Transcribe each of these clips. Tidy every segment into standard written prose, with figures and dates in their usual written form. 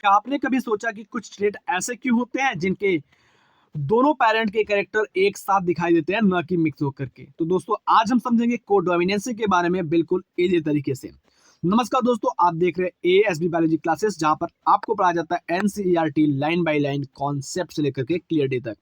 क्या आपने कभी सोचा कि कुछ ट्रेट ऐसे क्यों होते हैं जिनके दोनों पेरेंट के कैरेक्टर एक साथ दिखाई देते हैं, न कि मिक्स होकर के? तो दोस्तों आज हम समझेंगे कोडोमिनेंसी के बारे में बिल्कुल इजी तरीके से। नमस्कार दोस्तों, आप देख रहे हैं एएसबी बायोलॉजी क्लासेस, जहां पर आपको पढ़ाया जाता है NCERT line by line concept से लेकर के क्लियर डे तक।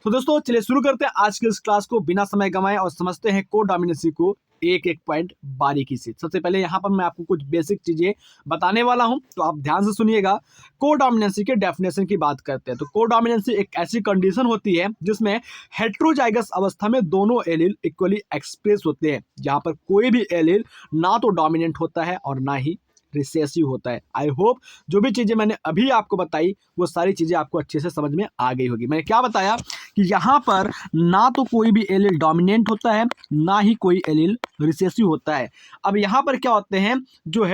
तो दोस्तों चलिए शुरू करते हैं आज की इस क्लास को बिना समय गंवाए और समझते हैं कोडोमिनेंसी को एक एक पॉइंट बारीकी से। सबसे पहले यहाँ पर मैं आपको कुछ बेसिक चीजें बताने वाला हूं, तो आप ध्यान से सुनिएगा। कोडोमिनेंसी के डेफिनेशन की बात करते हैं तो कोडोमिनेंसी एक ऐसी कंडीशन होती है जिसमें हेटेरोजाइगस अवस्था में दोनों एलील इक्वली एक्सप्रेस होते हैं, जहां पर कोई भी एलील ना तो डोमिनेंट होता है और ना ही रिसेसिव होता है। आई होप जो भी चीजें मैंने अभी आपको बताई वो सारी चीजें आपको अच्छे से समझ में आ गई होगी। मैंने क्या बताया कि यहाँ पर ना तो कोई भी एलील डोमिनेंट होता है ना ही कोई एलील रिसेसिव होता है। अब यहाँ पर क्या होते हैं जो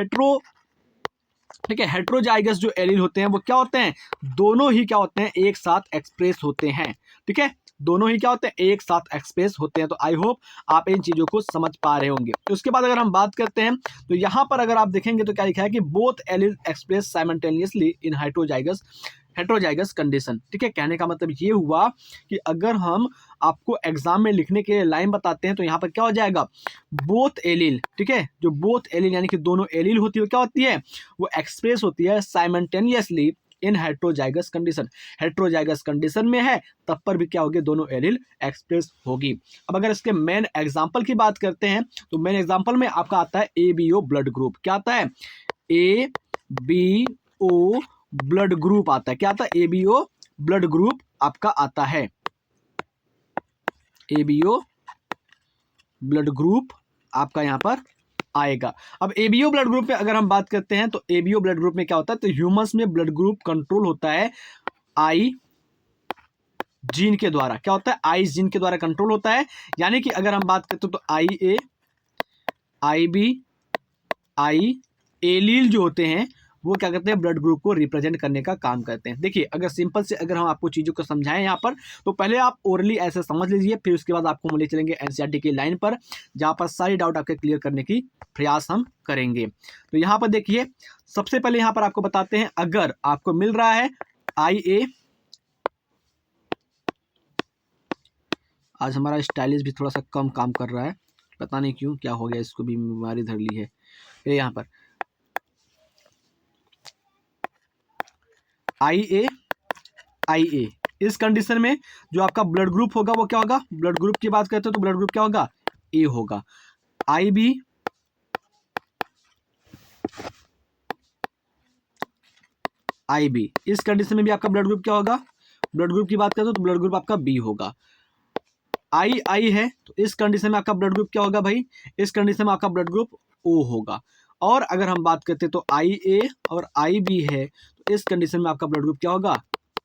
हेटेरोजाइगस जो एलील होते हैं वो क्या होते हैं, दोनों ही क्या होते हैं एक साथ एक्सप्रेस होते हैं। ठीक है, दोनों ही क्या होते हैं एक साथ एक्सप्रेस होते हैं। तो आई होप आप इन चीजों को समझ पा रहे होंगे। तो उसके बाद अगर हम बात करते हैं तो यहाँ पर अगर आप देखेंगे तो क्या लिखा है कि बोथ एलील एक्सप्रेस साइमल्टेनियसली इन हेटेरोजाइगस कंडीशन। ठीक है, कहने का मतलब ये हुआ कि अगर हम आपको एग्जाम में लिखने के लाइन बताते हैं तो यहाँ पर क्या हो जाएगा, बोथ एलील। ठीक है, जो बोथ एलील यानी कि दोनों एलील होती है क्या होती है, वो एक्सप्रेस होती है साइमल्टेनियसली इन हेटेरोजाइगस कंडीशन। हेटेरोजाइगस कंडीशन में है तब पर भी क्या होगी, दोनों एलील एक्सप्रेस होगी। अब अगर इसके मेन एग्जांपल की बात करते हैं तो मेन एग्जांपल में आपका आता है एबीओ ब्लड ग्रुप। क्या आता है, एबीओ ब्लड ग्रुप आता है। क्या आता है, एबीओ ब्लड ग्रुप आपका आता है। एबीओ ब्लड ग्रुप आपका यहां पर आएगा। अब एबीओ ब्लड ग्रुप में अगर हम बात करते हैं तो एबीओ ब्लड ग्रुप में क्या होता है, तो ह्यूमंस में ब्लड ग्रुप कंट्रोल होता है आई जीन के द्वारा। क्या होता है, आई जीन के द्वारा कंट्रोल होता है। यानी कि अगर हम बात करते हैं तो I A, I B, I allele जो होते हैं वो क्या करते हैं, ब्लड ग्रुप को रिप्रेजेंट करने का काम करते हैं। देखिए अगर सिंपल से अगर हम आपको चीज़ों को समझाएं यहाँ पर, तो पहले आप ओरली ऐसे समझ लीजिए, फिर उसके बाद आपको हम ले चलेंगे एनसीईआरटी की लाइन पर, जहाँ पर सारी डाउट आपके क्लियर करने की प्रयास हम करेंगे। तो यहाँ पर देखिए सबसे पहले यहाँ पर आपको बताते हैं, अगर आपको मिल रहा है आई ए, आज हमारा स्टाइलिश भी थोड़ा सा कम काम कर रहा है, पता नहीं क्यों, क्या हो गया, इसको भी बीमारी धर ली है। ये यहाँ पर आई ए इस कंडीशन में जो आपका ब्लड ग्रुप होगा वो क्या होगा, ब्लड ग्रुप की बात करते हैं तो ब्लड ग्रुप क्या होगा, ए होगा। आई बी इस कंडीशन में भी आपका ब्लड ग्रुप क्या होगा, ब्लड ग्रुप की बात करते हो तो ब्लड ग्रुप आपका बी होगा। आई है तो इस कंडीशन में आपका ब्लड ग्रुप क्या होगा भाई, इस कंडीशन में आपका ब्लड ग्रुप ओ होगा। और अगर हम बात करते हैं तो आई ए और आई बी है तो इस कंडीशन में आपका ब्लड ग्रुप क्या होगा,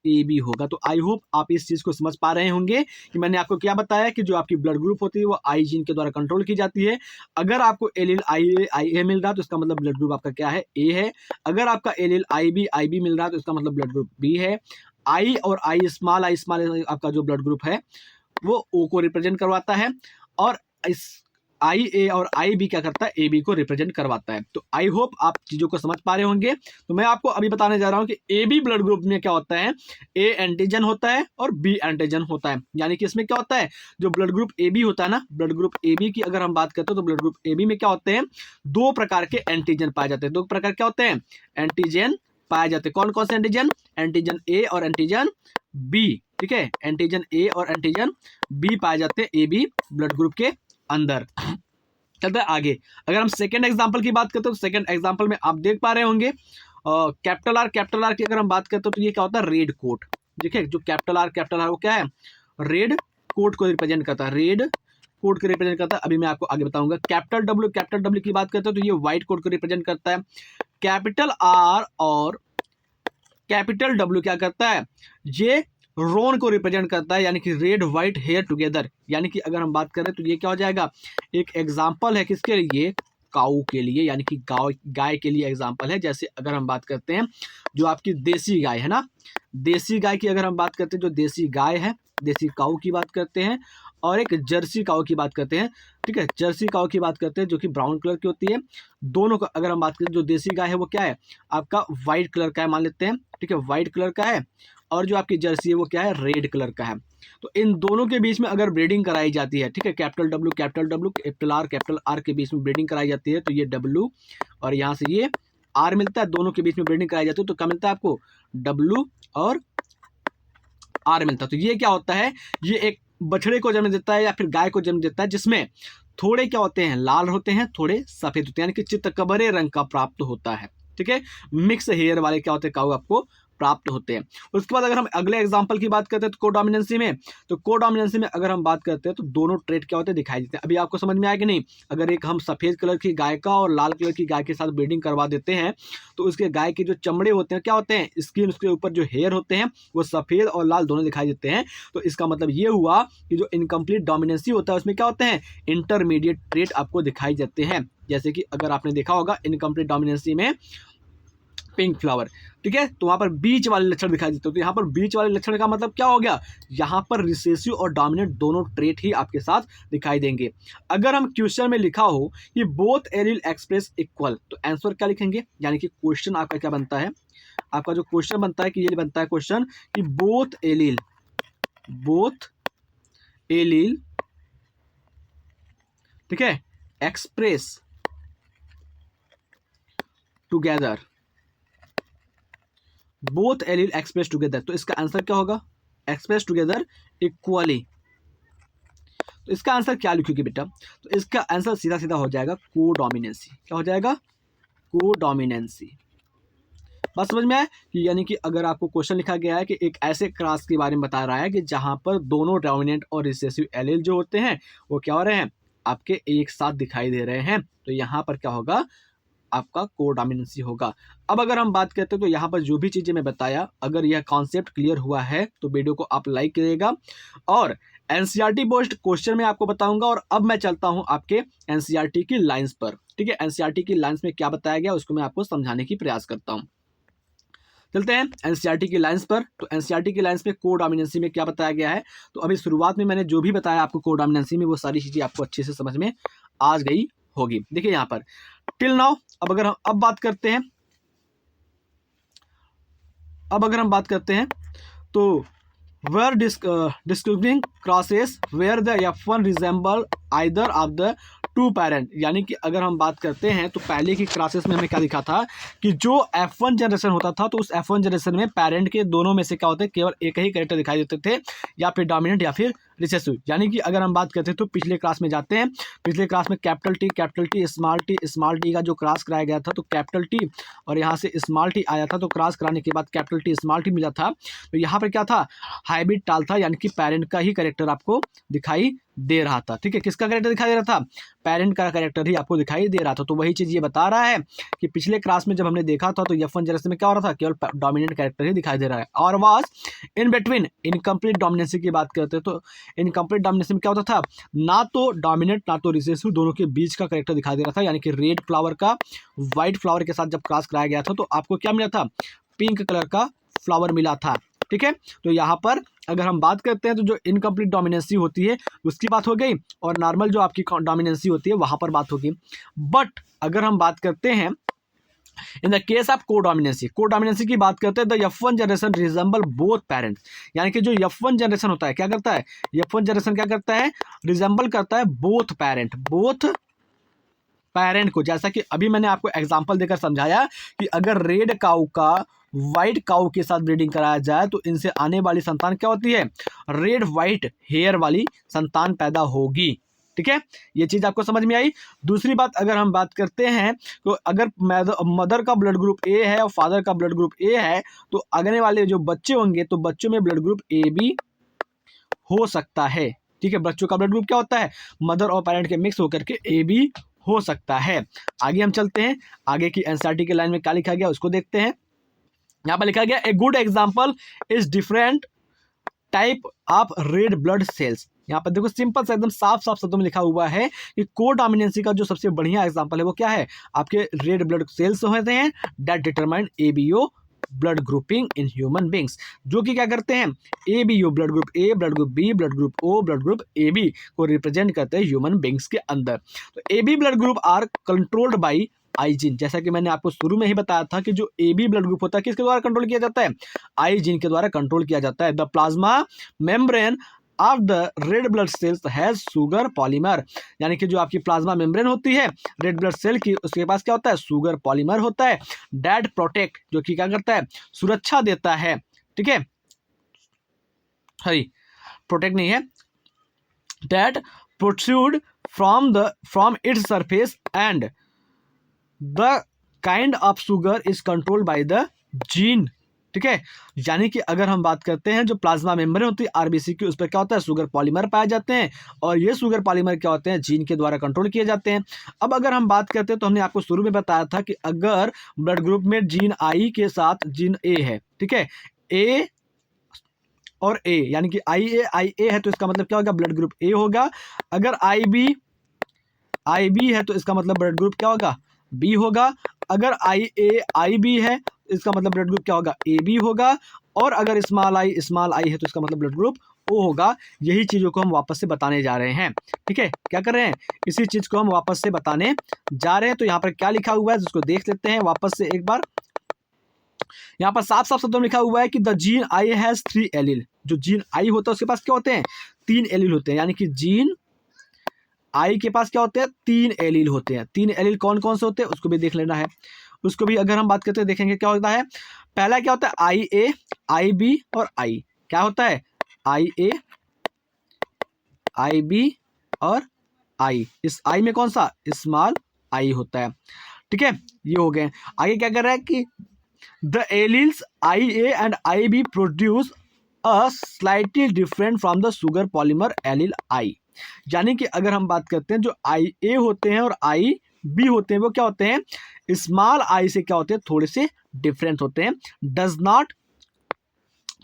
ए बी होगा। तो आई होप आप इस चीज को समझ पा रहे होंगे कि मैंने आपको क्या बताया कि जो आपकी ब्लड ग्रुप होती है वो आई जीन के द्वारा कंट्रोल की जाती है। अगर आपको एलील आई ए मिल रहा है तो इसका मतलब ब्लड ग्रुप आपका क्या है, ए है। अगर आपका एलील आई बी मिल रहा है तो इसका मतलब ब्लड ग्रुप बी है। आई और आई स्मॉल आपका जो ब्लड ग्रुप है वो ओ को रिप्रेजेंट करवाता है, और इस आई ए और आई बी क्या करता है, ए बी को रिप्रेजेंट करवाता है। तो आई होप आप चीजों को समझ पा रहे होंगे। तो मैं आपको अभी बताने जा रहा हूं कि ए बी ब्लड ग्रुप में क्या होता है, ए एंटीजन होता है और बी एंटीजन होता है। यानी कि इसमें क्या होता है, जो ब्लड ग्रुप ए बी होता है ना, ब्लड ग्रुप ए बी की अगर हम बात करते हैं तो ब्लड ग्रुप ए बी में क्या होते हैं, दो प्रकार के एंटीजन पाए जाते हैं। दो प्रकार क्या होते हैं, एंटीजन पाए जाते हैं। कौन कौन से एंटीजन, एंटीजन ए और एंटीजन बी। ठीक है, एंटीजन ए और एंटीजन बी पाए जाते हैं ए बी ब्लड ग्रुप के अंदर। चलते हैं आगे। अगर हम सेकंड एग्जांपल की बात करते हैं तो सेकंड एग्जांपल में आप देख पा रहे होंगे कैपिटल आर की अगर हम बात करते हैं तो ये क्या होता है, रेड कोट। देखिए जो कैपिटल आर वो क्या है, रेड कोट को रिप्रेजेंट करता है, रेड कोट को रिप्रेजेंट करता है। अभी मैं आपको आगे बताऊंगा। कैपिटल डब्ल्यू की बात करते हैं तो ये व्हाइट कोट को रिप्रेजेंट करता है। कैपिटल आर और कैपिटल डब्ल्यू क्या करता है, ये रोन को रिप्रेजेंट करता है, यानी कि रेड व्हाइट हेयर टुगेदर। यानी कि अगर हम बात करें तो ये क्या हो जाएगा, एक एग्जाम्पल है किसके लिए, काऊ के लिए, यानी कि गाय के लिए एग्जाम्पल है। जैसे अगर हम बात करते हैं जो आपकी देसी गाय है ना, देसी गाय की अगर हम बात करते हैं, जो देसी गाय है, देसी काऊ की बात करते हैं, और एक जर्सी काऊ की बात करते हैं। ठीक है। जर्सी काऊ की बात करते हैं जो कि ब्राउन कलर की होती है। दोनों का अगर हम बात करें, जो देसी गाय है वो क्या है आपका वाइट कलर का है मान लेते हैं, ठीक है, वाइट कलर का है। और जो आपकी जर्सी है वो क्या है रेड कलर का है। तो इन दोनों के बीच में अगर ब्रीडिंग कराई जाती है, ठीक है, कैपिटल डब्ल्यू कैपिटल आर के बीच में ब्रीडिंग कराई जाती है, तो ये डब्ल्यू और यहाँ से ये आर मिलता है, दोनों के बीच में ब्रीडिंग कराई जाती है तो क्या मिलता है आपको डब्ल्यू और आर मिलता है। तो ये क्या होता है, ये एक बछड़े को जन्म देता है या फिर गाय को जन्म देता है जिसमें थोड़े क्या होते हैं लाल होते हैं, थोड़े सफेद होते हैं, यानी कि चितकबरे रंग का प्राप्त होता है। ठीक है, मिक्स हेयर वाले क्या होते हैं काऊ आपको प्राप्त होते हैं। उसके बाद अगर हम अगले एग्जांपल की बात करते हैं तो कोडोमिनेंसी में, तो कोडोमिनेंसी में अगर हम बात करते हैं तो दोनों ट्रेट क्या होते हैं दिखाई देते हैं। अभी आपको समझ में आया कि नहीं, अगर एक हम सफेद कलर की गाय का और लाल कलर की गाय के साथ ब्रीडिंग करवा देते हैं तो उसके गाय के जो चमड़े होते हैं क्या होते हैं, स्किन, उसके ऊपर जो हेयर होते हैं वो सफेद और लाल दोनों दिखाई देते हैं। तो इसका मतलब ये हुआ कि जो इनकम्प्लीट डोमिनेंसी होता है उसमें क्या होते हैं इंटरमीडिएट ट्रेट आपको दिखाई देते हैं। जैसे कि अगर आपने देखा होगा इनकम्प्लीट डोमिनेंसी में पिंक फ्लावर, ठीक है, तो वहां पर बीच वाले लक्षण दिखाई देते हैं। तो यहाँ पर बीच वाले लक्षण का मतलब क्या हो गया, यहाँ पर रिसेसिव और डोमिनेंट दोनों ट्रेट ही आपके साथ दिखाई देंगे। अगर हम क्वेश्चन में लिखा हो कि बोथ एलील एक्सप्रेस इक्वल, तो आंसर क्या लिखेंगे, यानी कि क्वेश्चन आपका क्या बनता है, आपका जो क्वेश्चन बनता है कि ये बनता है क्वेश्चन कि बोथ एलील ठीक है express together, both allele express together. तो इसका आंसर क्या होगा, एक्सप्रेस टुगेदर इक्वली। तो इसका आंसर क्या लिखोगे बेटा, तो इसका आंसर सीधा सीधा हो जाएगा कोडोमिनेंसी। क्या हो जाएगा, कोडोमिनेंसी। बात समझ में आया कि यानी कि अगर आपको क्वेश्चन लिखा गया है कि एक ऐसे क्लास के बारे में बता रहा है कि जहां पर दोनों डोमिनेंट और रिसेसिव एलील जो होते हैं वो क्या हो रहे हैं आपके एक साथ दिखाई दे रहे हैं, तो यहाँ पर क्या होगा आपका कोडोमिनेंसी होगा। अब अगर हम बात करते हैं तो यहाँ पर जो भी चीजें मैं बताया, अगर यह कॉन्सेप्ट क्लियर हुआ है तो वीडियो को आप लाइक करिएगा और एनसीईआरटी बेस्ड क्वेश्चन में आपको बताऊंगा। और अब मैं चलता हूं आपके एनसीईआरटी की लाइंस पर, ठीक है, एनसीईआरटी की लाइंस में क्या बताया गया उसको मैं आपको समझाने की प्रयास करता हूं। चलते हैं एनसीईआरटी की लाइंस पर। तो एनसीईआरटी की लाइंस में कोडोमिनेंसी में क्या बताया गया है, तो अभी शुरुआत में मैंने जो भी बताया आपको कोडोमिनेंसी में वो सारी चीजें आपको अच्छे से समझ में आ गई होगी। देखिए यहाँ पर टिल नाउ, अब अगर हम बात करते हैं, अब अगर हम बात करते हैं तो where discriminating crosses where the F1 resemble either of the two parent, यानी कि अगर हम बात करते हैं तो पहले की क्लासेस में हमें क्या दिखा था कि जो F1 जनरेशन होता था तो उस F1 जनरेशन में पेरेंट के दोनों में से क्या होते केवल एक ही कैरेक्टर दिखाई देते थे, या फिर डोमिनेंट या फिर रिसेसिव। यानी कि अगर हम बात करते हैं तो पिछले क्लास में जाते हैं, पिछले क्लास में कैपिटल टी स्मॉल टी का जो क्रॉस कराया गया था तो कैपिटल टी और यहाँ से स्मॉल टी आया था, तो क्रॉस कराने के बाद कैपिटल टी स्मॉल टी मिला था। तो यहाँ पर क्या था हाइब्रिड टाल था, यानी कि पेरेंट का ही कैरेक्टर आपको दिखाई दे रहा था। ठीक है, किसका कैरेक्टर दिखाई दे रहा था, पेरेंट का कैरेक्टर ही आपको दिखाई दे रहा था। तो वही चीज ये बता रहा है कि पिछले क्लास में जब हमने देखा था तो F1 जनरेशन में क्या हो रहा था केवल डोमिनेंट कैरेक्टर ही दिखाई दे रहा है। और was in between incomplete dominancy की बात करते हैं तो इनकम्प्लीट डोमिनेंसी में क्या होता था, ना तो डोमिनेंट ना तो रिसेसिव, दोनों के बीच का कैरेक्टर दिखाई दे रहा था। यानी कि रेड फ्लावर का व्हाइट फ्लावर के साथ जब क्रॉस कराया गया था तो आपको क्या मिला था, पिंक कलर का फ्लावर मिला था। ठीक है, तो यहाँ पर अगर हम बात करते हैं तो जो इनकम्प्लीट डोमिनेंसी होती है उसकी बात हो गई और नॉर्मल जो आपकी डोमिनेंसी होती है वहां पर बात होगी। बट अगर हम बात करते हैं इन द केस ऑफ कोडोमिनेंसी की बात करते हैं, the F1 generation resemble both parents, यानी कि जो F1 जनरेशन होता है क्या करता है, F1 जनरेशन क्या करता है रिजेंबल करता है बोथ पेरेंट को। जैसा कि अभी मैंने आपको एग्जांपल देकर समझाया कि अगर रेड काऊ का व्हाइट काऊ के साथ ब्रीडिंग कराया जाए तो इनसे आने वाली संतान क्या होती है, रेड व्हाइट हेयर वाली संतान पैदा होगी। ठीक है, ये चीज आपको समझ में आई। दूसरी बात अगर हम बात करते हैं तो अगर मदर का ब्लड ग्रुप ए है और फादर का ब्लड ग्रुप ए है तो आगने वाले जो बच्चे होंगे तो बच्चों में ब्लड ग्रुप ए भी हो सकता है। ठीक है, बच्चों का ब्लड ग्रुप क्या होता है, मदर और पेरेंट के मिक्स होकर के ए भी हो सकता है। आगे हम चलते हैं, आगे की एनसीईआरटी के लाइन में क्या लिखा गया उसको देखते हैं। यहाँ पर लिखा गया a good example is different type of red blood cells. यहाँ पर देखो सिंपल से एकदम साफ साफ शब्दों में लिखा हुआ है कि कोडोमिनेंसी का जो सबसे बढ़िया एग्जांपल है वो क्या है, आपके रेड ब्लड सेल्स होते हैं that determine ABO blood grouping in human beings, जो कि क्या करते हैं A B U, blood group A, blood group B, blood group O, blood group A B को रिप्रेजेंट करते हैं ह्यूमन बींग्स के अंदर। तो A B blood group are controlled by I gene, जैसा कि मैंने आपको शुरू में ही बताया था कि जो ए बी ब्लड ग्रुप होता है किसके द्वारा कंट्रोल किया जाता है, आई जीन के द्वारा कंट्रोल किया जाता है। The plasma membrane of the red blood cells has sugar polymer, यानी कि जो आपकी प्लाज्मा मेम्ब्रेन होती है रेड ब्लड सेल की, उसके पास क्या होता है, शुगर पॉलीमर होता है। दैट प्रोटेक्ट, जो कि क्या करता है, सुरक्षा देता है, ठीक है, सॉरी प्रोटेक्ट नहीं है, that protrude from its surface and the kind of sugar is controlled by the gene, ठीक है। यानी कि अगर हम बात करते हैं जो प्लाज्मा मेम्ब्रेन होती है आरबीसी की, उस पर क्या होता है, शुगर पॉलीमर पाए जाते हैं, और ये शुगर पॉलीमर क्या होते हैं, जीन के द्वारा कंट्रोल किए जाते हैं। अब अगर हम बात करते हैं तो हमने आपको शुरू में बताया था कि अगर ब्लड ग्रुप में जीन आई के साथ जीन ए है, ठीक है, ए और ए, यानी कि आई ए है तो इसका मतलब क्या होगा, ब्लड ग्रुप ए होगा। अगर आई बी है तो इसका मतलब ब्लड ग्रुप क्या होगा, बी होगा। अगर आई बी है इसका मतलब ब्लड ग्रुप क्या होगा, ए बी होगा। और अगर स्मॉल आई है तो इसका मतलब ब्लड ग्रुप ओ होगा। यही चीज़ों को हम वापस से बताने जा रहे हैं, ठीक है, क्या कर रहे हैं, इसी चीज़ को हम वापस से बताने जा रहे हैं। तो यहाँ पर क्या लिखा हुआ है जिसको देख लेते हैं वापस से एक बार। यहाँ पर साफ साफ शब्दों में लिखा हुआ है कि the gene I has 3 allele, जो जीन आई होता है उसके पास क्या होते हैं, 3 एलील होते हैं, यानी कि जीन आई के पास क्या होते हैं, 3 एलील होते हैं। 3 एलील कौन कौन से होते हैं उसको भी देख लेना है, उसको भी अगर हम बात करते हैं देखेंगे क्या होता है। पहला क्या होता है, आई ए, आई बी और आई, क्या होता है, आई ए, आई बी और आई। इस आई में कौन सा, स्मॉल आई होता है, ठीक है, ये हो गए। आगे क्या कर रहा है कि the alleles I A and I B produce a slightly different from the sugar polymer allele I, यानी कि अगर हम बात करते हैं जो आई ए होते हैं और आई बी होते हैं वो क्या होते हैं, स्मॉल आई से क्या होते हैं, थोड़े से डिफरेंट होते हैं। Does not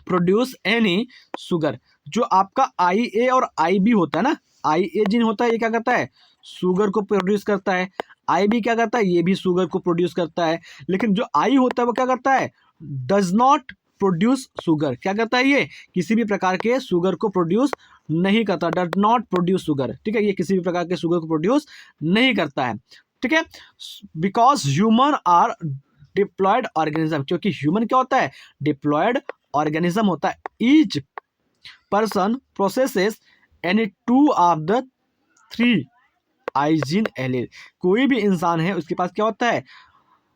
produce any sugar, जो आपका आई ए और आई बी होता है ना, आई ए जीन होता है ये क्या करता है, शुगर को प्रोड्यूस करता है, आई बी क्या करता है, ये भी शुगर को प्रोड्यूस करता है। लेकिन जो आई होता है वो क्या करता है, डज नॉट प्रोड्यूस शुगर, क्या करता है, ये किसी भी प्रकार के शुगर को प्रोड्यूस नहीं करता, डज नॉट प्रोड्यूस शुगर, ठीक है, ये किसी भी प्रकार के शुगर को प्रोड्यूस नहीं करता है, ठीक है। Because human are diploid organism, क्योंकि ह्यूमन क्या होता है, डिप्लॉयड ऑर्गेनिज्म होता है। Each person processes any 2 of the 3 I gene allele, कोई भी इंसान है उसके पास क्या होता है,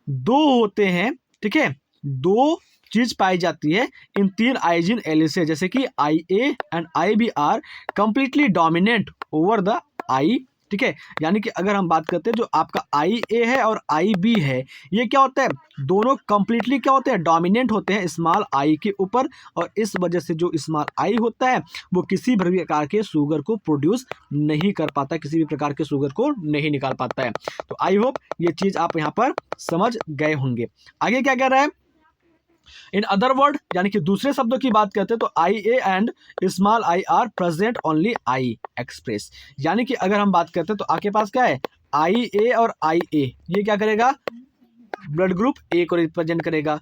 2 होते हैं, ठीक है, 2 चीज पाई जाती है इन 3 आई जीन एलील से, जैसे कि I A and I B are completely dominant over the I, ठीक है। यानी कि अगर हम बात करते हैं जो आपका आई ए है और आई बी है, ये क्या होता है, दोनों कंप्लीटली क्या होते हैं, डोमिनेंट होते हैं स्मॉल आई के ऊपर, और इस वजह से जो स्मॉल आई होता है वो किसी भी प्रकार के शुगर को प्रोड्यूस नहीं कर पाता, किसी भी प्रकार के शुगर को नहीं निकाल पाता है। तो आई होप ये चीज़ आप यहाँ पर समझ गए होंगे। आगे क्या कह रहा है, इन अदर वर्ड, यानी कि दूसरे शब्दों की बात करते हैं तो I A and small I are present only I express, यानी कि अगर हम बात करते हैं तो आपके पास क्या है, आई ए और आई ए, ये क्या करेगा, ब्लड ग्रुप ए को रिप्रेजेंट करेगा।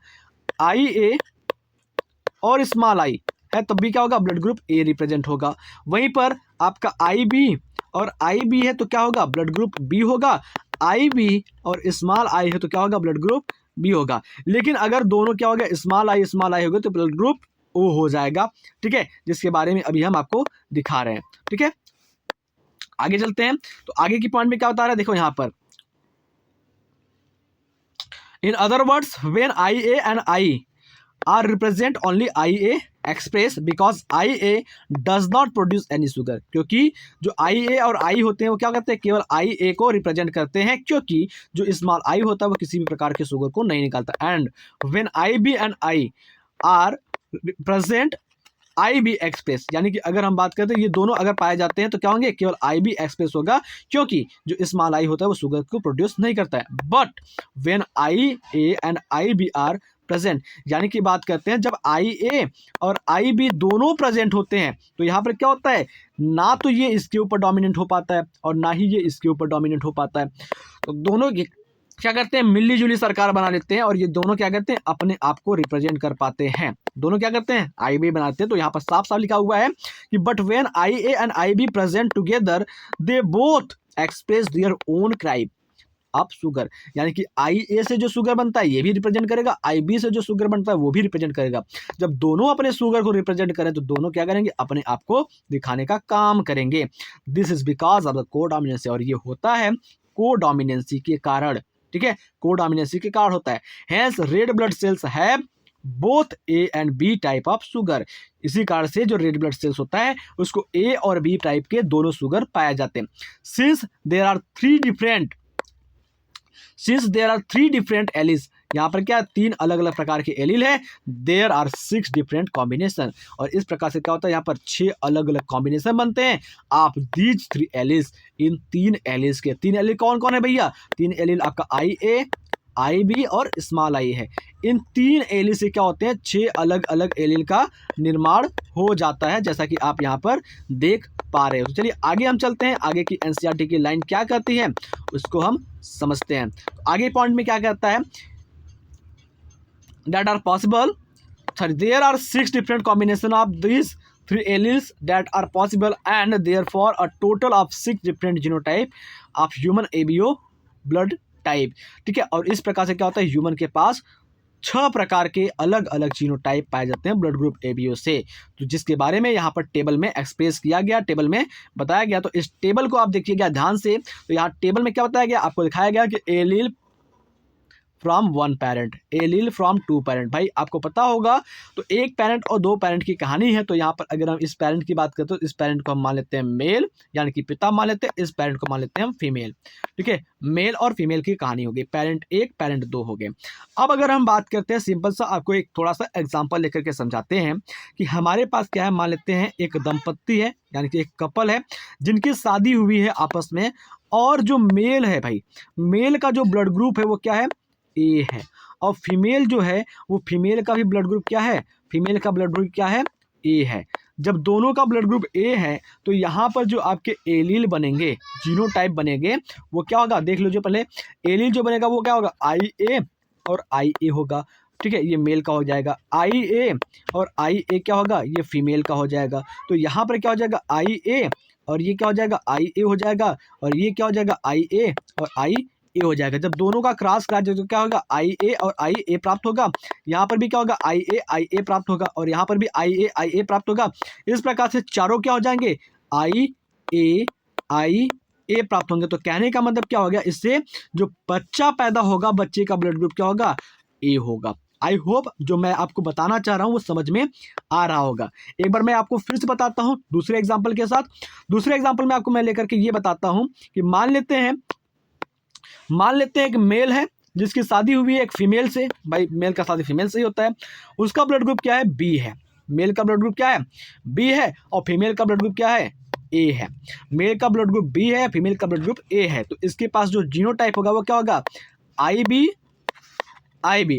आई ए और स्मॉल आई है तब भी क्या होगा, ब्लड ग्रुप ए रिप्रेजेंट होगा। वहीं पर आपका आई बी और आई बी है तो क्या होगा, ब्लड ग्रुप बी होगा। आई बी और स्मॉल आई है तो क्या होगा, ब्लड ग्रुप बी होगा। लेकिन अगर दोनों क्या होगा, स्मॉल आई होगा तो ब्लड ग्रुप ओ हो जाएगा, ठीक है, जिसके बारे में अभी हम आपको दिखा रहे हैं, ठीक है। आगे चलते हैं तो आगे की पॉइंट में क्या बता रहा है, देखो यहाँ पर, in other words when I A and I are represent only I A express because I A does not produce any sugar, क्योंकि जो आई ए और आई होते हैं वो क्या करते हैं, केवल आई ए को रिप्रेजेंट करते हैं, क्योंकि जो स्मॉल आई होता है वो किसी भी प्रकार के शुगर को नहीं निकालता। And when I B and I are present I B express, यानी कि अगर हम बात करते हैं ये दोनों अगर पाए जाते हैं तो क्या होंगे, केवल आई बी एक्सप्रेस होगा, क्योंकि जो स्मॉल आई होता है वो शुगर को प्रोड्यूस नहीं करता है। But when I A and I B are present, यानी कि बात करते हैं जब आई ए और आई बी दोनों प्रेजेंट होते हैं तो यहाँ पर क्या होता है, ना तो ये इसके ऊपर डोमिनेंट हो पाता है और ना ही ये इसके ऊपर डोमिनेंट हो पाता है। तो दोनों क्या करते हैं, मिली जुली सरकार बना लेते हैं और ये दोनों क्या करते हैं, अपने आप को रिप्रेजेंट कर पाते हैं। दोनों क्या करते हैं, IB बनाते हैं। तो यहाँ पर साफ साफ लिखा हुआ है कि but when IA and IB present together they both express their own Cribb of sugar, यानी कि IA से जो शुगर बनता है ये भी रिप्रेजेंट करेगा, IB से जो शुगर बनता है वो भी रिप्रेजेंट करेगा। जब दोनों अपने शुगर को रिप्रेजेंट करें तो दोनों क्या करेंगे, अपने आप को दिखाने का काम करेंगे। This is because of the codominancy, और ये होता है कोडोमिनेंसी के कारण। ठीक है, कोडोमिनेंसी के कारण होता है। Hence red blood cells have both A and B type of sugar. इसी कारण से जो रेड ब्लड सेल्स होता है उसको A और B टाइप के दोनों शुगर पाए जाते हैं। Since there are three different alleles, यहाँ पर क्या तीन अलग अलग प्रकार के एलिल है, देयर आर 6 डिफरेंट कॉम्बिनेशन, और इस प्रकार से क्या होता है, यहाँ पर 6 अलग अलग कॉम्बिनेशन बनते हैं आप दीज 3 एलिल्स, इन 3 एलिल्स के। 3 एलिल कौन कौन है भैया, 3 एलिल आपका IA, IB और स्मॉल I है। इन 3 एलिल से क्या होते हैं, 6 अलग अलग एलिल का निर्माण हो जाता है, जैसा कि आप यहाँ पर देख पा रहे हो। तो चलिए आगे हम चलते हैं, आगे की NCERT की लाइन क्या कहती है उसको हम समझते हैं। आगे पॉइंट में क्या कहता है, that are possible, there are 6 different combination of these 3 alleles that are possible, and therefore a total of 6 different genotype of human ABO blood type। ठीक है, और इस प्रकार से क्या होता है, ह्यूमन के पास 6 प्रकार के अलग अलग जीनोटाइप पाए जाते हैं ब्लड ग्रुप ABO से, तो जिसके बारे में यहाँ पर टेबल में एक्सप्रेस किया गया, टेबल में बताया गया। तो इस टेबल को आप देखिएगा ध्यान से, तो यहाँ टेबल में क्या बताया गया, आपको दिखाया गया कि allele from 1 parent, allele from 2 parent. भाई आपको पता होगा तो 1 पेरेंट और 2 पेरेंट की कहानी है। तो यहाँ पर अगर हम इस पेरेंट की बात करते हैं तो इस पेरेंट को हम मान लेते हैं मेल, यानी कि पिता मान लेते हैं, इस पेरेंट को मान लेते हैं हम फीमेल। ठीक है, मेल और फीमेल की कहानी होगी, पेरेंट 1 पेरेंट 2 हो गए। अब अगर हम बात करते हैं सिंपल सा, आपको एक थोड़ा सा एग्जाम्पल लेकर के समझाते हैं कि हमारे पास क्या है, मान लेते हैं एक दंपत्ति है, यानी कि एक कपल है जिनकी शादी हुई है आपस में, और जो मेल है भाई, मेल का जो ब्लड ग्रुप है वो क्या है, A है, और फीमेल जो है वो फीमेल का भी ब्लड ग्रुप क्या है, फीमेल का ब्लड ग्रुप क्या है, A है। जब दोनों का ब्लड ग्रुप A है तो यहाँ पर जो आपके एलील बनेंगे, जीनोटाइप बनेंगे, वो क्या होगा, देख लीजिए पहले। एलील जो बनेगा वो क्या होगा, IA और IA होगा। ठीक है, ये मेल का हो जाएगा, IA और IA क्या होगा, ये फीमेल का हो जाएगा। तो यहाँ पर क्या हो जाएगा, IA और ये क्या हो जाएगा, IA हो जाएगा, और ये क्या हो जाएगा, IA और IA हो जाएगा। जब दोनों का क्रॉस करा तो क्या होगा, IA और IA प्राप्त होगा। यहाँ पर भी क्या होगा, IA प्राप्त होगा, और यहाँ पर भी IA प्राप्त होगा। इस प्रकार से चारों क्या हो जाएंगे, IA प्राप्त होंगे। तो कहने का मतलब क्या हो गया, इससे जो बच्चा पैदा होगा, बच्चे का ब्लड ग्रुप क्या होगा, A होगा। आई होप जो मैं आपको बताना चाह रहा हूँ वो समझ में आ रहा होगा। एक बार मैं आपको फिर से बताता हूँ दूसरे एग्जाम्पल के साथ। दूसरे एग्जाम्पल में आपको मैं लेकर के ये बताता हूँ कि मान लेते हैं एक मेल है जिसकी शादी हुई है एक फीमेल से। भाई मेल का शादी फीमेल से ही होता है। उसका ब्लड ग्रुप क्या है, बी है। मेल का ब्लड ग्रुप क्या है, बी है, और फीमेल का ब्लड ग्रुप क्या है, ए है। मेल का ब्लड ग्रुप बी है, फीमेल का ब्लड ग्रुप ए है। तो इसके पास जो जीनोटाइप होगा वो क्या होगा, IB,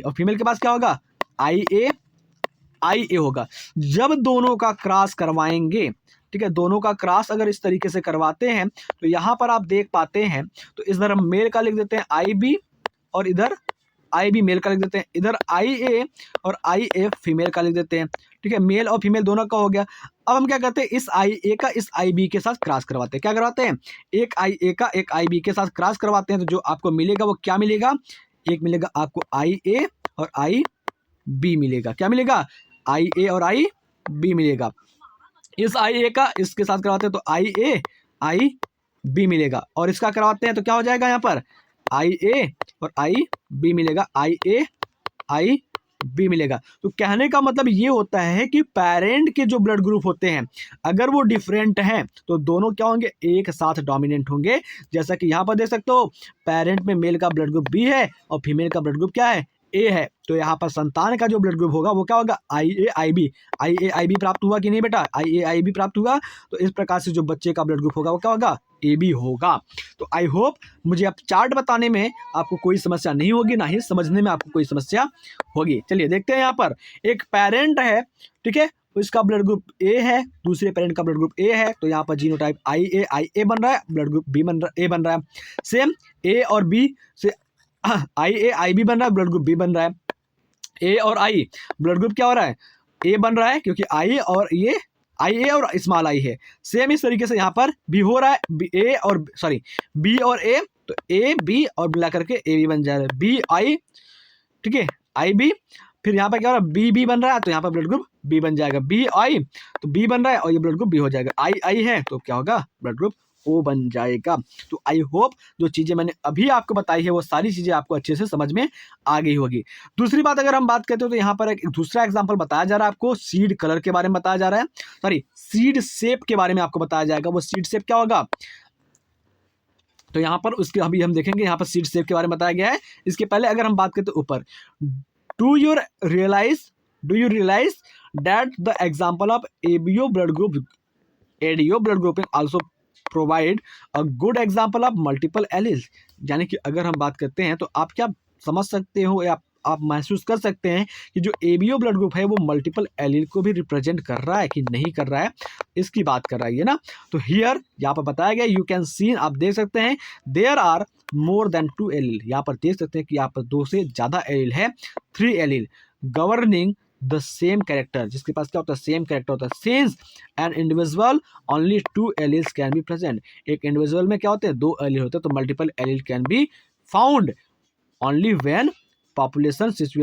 और फीमेल के पास क्या होगा, IA होगा। जब दोनों का क्रॉस करवाएंगे, ठीक है, दोनों का क्रॉस अगर इस तरीके से करवाते हैं तो यहाँ पर आप देख पाते हैं, तो इधर हम मेल का लिख देते हैं IB और इधर IB मेल का लिख देते हैं, इधर IA और IA फीमेल का लिख देते हैं। ठीक है, मेल और फीमेल दोनों का हो गया। अब हम क्या करते हैं, इस IA का इस IB के साथ क्रॉस करवाते हैं। क्या करवाते हैं, एक IA का एक IB के साथ क्रॉस करवाते हैं। तो जो आपको मिलेगा वो क्या मिलेगा, एक मिलेगा आपको IA और IB मिलेगा। क्या मिलेगा, IA और IB मिलेगा। इस IA का इसके साथ करवाते हैं तो IA IB मिलेगा, और इसका करवाते हैं तो क्या हो जाएगा, यहाँ पर IA और IB मिलेगा, IA IB मिलेगा। तो कहने का मतलब ये होता है कि पेरेंट के जो ब्लड ग्रुप होते हैं अगर वो डिफरेंट हैं तो दोनों क्या होंगे, एक साथ डोमिनेंट होंगे। जैसा कि यहाँ पर देख सकते हो, पेरेंट में मेल का ब्लड ग्रुप B है और फीमेल का ब्लड ग्रुप क्या है, A है। तो यहाँ पर संतान का जो ब्लड ग्रुप होगा वो क्या होगा, IA IB प्राप्त हुआ कि नहीं बेटा, IA IB प्राप्त हुआ। तो इस प्रकार से जो बच्चे का ब्लड ग्रुप होगा वो क्या होगा, AB होगा। तो आई होप मुझे अब चार्ट बताने में आपको कोई समस्या नहीं होगी, ना ही समझने में आपको कोई समस्या होगी। चलिए देखते हैं, यहाँ पर एक पेरेंट है, ठीक है, इसका ब्लड ग्रुप A है, दूसरे पेरेंट का ब्लड ग्रुप A है। तो यहाँ पर जीनोटाइप IA बन रहा है, ब्लड ग्रुप B बन रहा है, A बन रहा है। सेम A और B से आई ए आई बी बन रहा है, ब्लड ग्रुप बी बन रहा है। ए और आई ब्लड ग्रुप क्या हो रहा है, ए बन रहा है, क्योंकि आई और ये आई ए और स्मॉल आई है। सेम इस तरीके से यहाँ पर भी हो रहा है, ए और सॉरी बी और ए, तो ए बी और मिला करके ए बी बन जाएगा, बी आई, ठीक है, आई बी। फिर यहाँ पर क्या हो रहा है, बी बी बन रहा है, तो यहाँ पर ब्लड ग्रुप बी बन जाएगा, बी आई तो बी बन रहा है और ये ब्लड ग्रुप बी हो जाएगा, आई आई है तो क्या होगा, ब्लड ग्रुप ओ बन जाएगा। तो आई होप जो चीज़ें मैंने अभी आपको बताई है वो सारी चीज़ें आपको अच्छे से समझ में आ गई होगी। दूसरी बात अगर हम बात करते हो तो यहाँ पर एक दूसरा एग्जांपल बताया जा रहा है आपको, सीड कलर के बारे में बताया जा रहा है, सॉरी सीड शेप के बारे में आपको बताया जाएगा। वो सीड शेप क्या होगा, तो यहाँ पर उसके अभी हम देखेंगे, यहाँ पर सीड शेप के बारे में बताया गया है। इसके पहले अगर हम बात करते हैं ऊपर, do you realise that the example of ABO blood group ADO blood grouping also provide a good example of multiple alleles. यानी कि अगर हम बात करते हैं तो आप क्या समझ सकते हो या आप महसूस कर सकते हैं कि जो एबीओ ब्लड ग्रुप है वो मल्टीपल एलील को भी रिप्रेजेंट कर रहा है कि नहीं कर रहा है, इसकी बात कर रहा है ये ना। तो हियर यहाँ पर बताया गया, यू कैन सी, आप देख सकते हैं, there are more than 2 allele, यहाँ पर देख सकते हैं कि यहाँ पर 2 से ज़्यादा एलील है, 3 allele governing the same character, जिसके पास क्या होता है, सेम कैरेक्टर होता है। Since an individual only 2 alleles can be present, एक इंडिविजुअल में क्या होते हैं, 2 एलील होते हैं, तो multiple allele can be found only when population just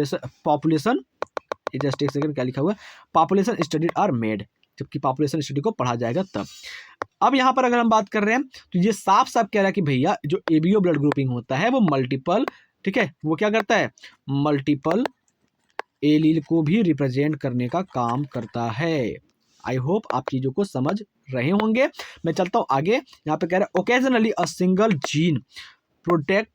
एक सेकंड, क्या लिखा हुआ है, पॉपुलेशन स्टडी आर मेड, जबकि पॉपुलेशन स्टडी को पढ़ा जाएगा तब। अब यहाँ पर अगर हम बात कर रहे हैं तो ये साफ साफ कह रहा है कि भैया जो एबीओ ब्लड ग्रुपिंग होता है वो मल्टीपल, ठीक है, वो क्या करता है, मल्टीपल एलील को भी रिप्रेजेंट करने का काम करता है। आई होप आप चीज़ों को समझ रहे होंगे। मैं चलता हूँ आगे, यहाँ पे कह रहा है occasionally a single gene product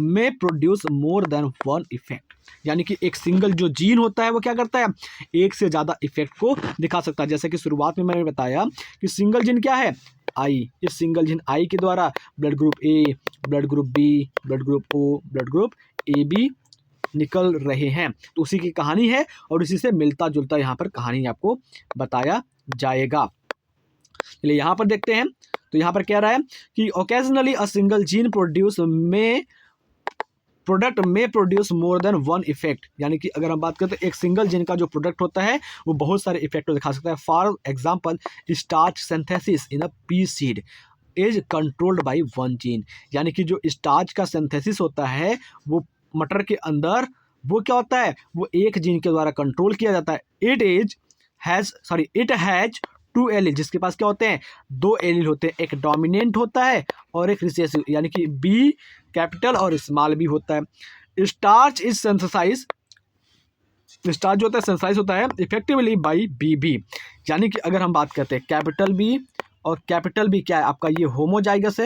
में प्रोड्यूस मोर देन 1 इफेक्ट, यानी कि एक सिंगल जो जीन होता है वो क्या करता है, एक से ज़्यादा इफेक्ट को दिखा सकता है। जैसे कि शुरुआत में मैंने बताया कि सिंगल जीन क्या है, आई, इस सिंगल जीन आई के द्वारा blood group A, blood group B, blood group O, blood group A B निकल रहे हैं। तो उसी की कहानी है और उसी से मिलता जुलता यहाँ पर कहानी आपको बताया जाएगा। चलिए यहाँ पर देखते हैं, तो यहाँ पर कह रहा है कि occasionally a single gene product में प्रोड्यूस मोर देन 1 इफेक्ट, यानी कि अगर हम बात करते हैं एक सिंगल जीन का जो प्रोडक्ट होता है वो बहुत सारे इफेक्ट को दिखा सकता है। For example starch synthesis in a P seed is controlled by 1 gene, यानी कि जो स्टार्च का सिंथेसिस होता है वो मटर के अंदर वो क्या होता है, वो एक जीन के द्वारा कंट्रोल किया जाता है। इट हैज 2 एलील, जिसके पास क्या होते हैं, 2 एलील होते हैं, एक डोमिनेंट होता है और एक रिसेसिव, यानी कि बी कैपिटल और स्मॉल बी होता है। स्टार्च इज सिंथेसाइज, स्टार्च जो होता है सिंथेसाइज होता है इफेक्टिवली बाई बी बी, यानी कि अगर हम बात करते हैं कैपिटल बी और कैपिटल बी क्या है आपका, ये होमोजाइगस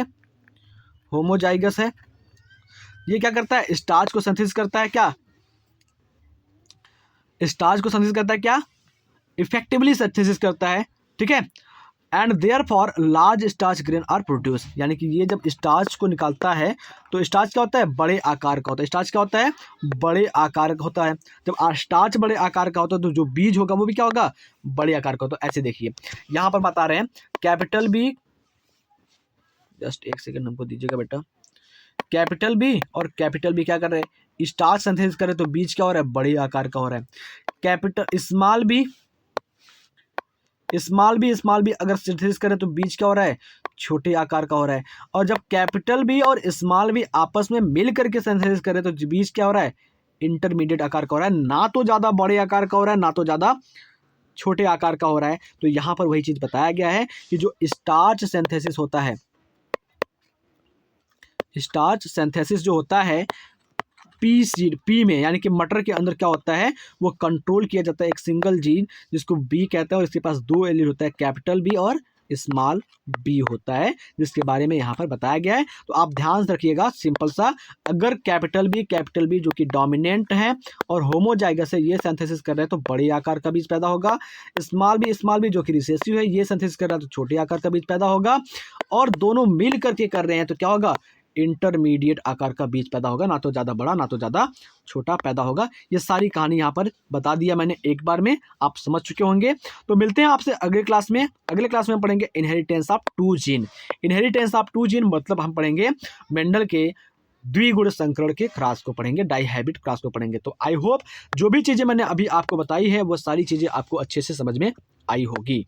है, ये क्या करता है, स्टार्च को सिंथेसिस करता है, क्या स्टार्च को सिंथेसिस करता है, क्या इफेक्टिवली सिंथेसिस करता है, ठीक है। And therefore large starch grain are produce, यानी कि ये जब स्टार्च को निकालता है तो स्टार्च क्या होता है, बड़े आकार का होता है, स्टार्च क्या होता है, बड़े आकार का होता है। जब स्टार्च बड़े आकार का होता है तो जो बीज होगा वो भी क्या होगा, बड़े आकार का होता है। ऐसे देखिए यहाँ पर बता रहे हैं कैपिटल बी, जस्ट एक सेकेंड हमको दीजिएगा बेटा, कैपिटल बी और कैपिटल बी क्या कर रहे हैं, स्टार्च सिंथेसिस करे तो बीज क्या हो रहा है, बड़े आकार का हो रहा है। कैपिटल स्मॉल बी अगर सिंथेसिस करे तो बीज क्या हो रहा है, छोटे आकार का हो रहा है। और जब कैपिटल बी और स्मॉल बी आपस में मिल करके सिंथेसिस करे तो बीज क्या हो रहा है, इंटरमीडिएट आकार का हो रहा है, ना तो ज़्यादा बड़े आकार का हो रहा है ना तो ज़्यादा छोटे आकार का हो रहा है। तो यहाँ पर वही चीज़ बताया गया है कि जो स्टार्च सिंथेसिस होता है, स्टार्च सिंथेसिस जो होता है पी में, यानी कि मटर के अंदर क्या होता है, वो कंट्रोल किया जाता है एक सिंगल जीन जिसको बी कहता है और इसके पास 2 एलील होता है, कैपिटल बी और स्मॉल बी होता है, जिसके बारे में यहाँ पर बताया गया है। तो आप ध्यान रखिएगा सिंपल सा, अगर कैपिटल बी जो कि डोमिनेंट है और होमोजाइगस है, ये सिंथेसिस कर रहे हैं तो बड़े आकार का बीज पैदा होगा। स्मॉल बी जो कि रिसेसिव है, ये सिंथेसिस कर रहा है तो छोटे आकार का बीज पैदा होगा। और दोनों मिल करके कर रहे हैं तो क्या होगा, इंटरमीडिएट आकार का बीज पैदा होगा, ना तो ज़्यादा बड़ा ना तो ज़्यादा छोटा पैदा होगा। ये सारी कहानी यहाँ पर बता दिया मैंने एक बार में, आप समझ चुके होंगे। तो मिलते हैं आपसे अगले क्लास में हम पढ़ेंगे inheritance of 2 gene. Inheritance of 2 gene मतलब हम पढ़ेंगे मेंडल के द्विगुण संकरण के क्रॉस को पढ़ेंगे, डाइहाइब्रिड क्रॉस को पढ़ेंगे। तो आई होप जो भी चीज़ें मैंने अभी आपको बताई है वो सारी चीज़ें आपको अच्छे से समझ में आई होगी।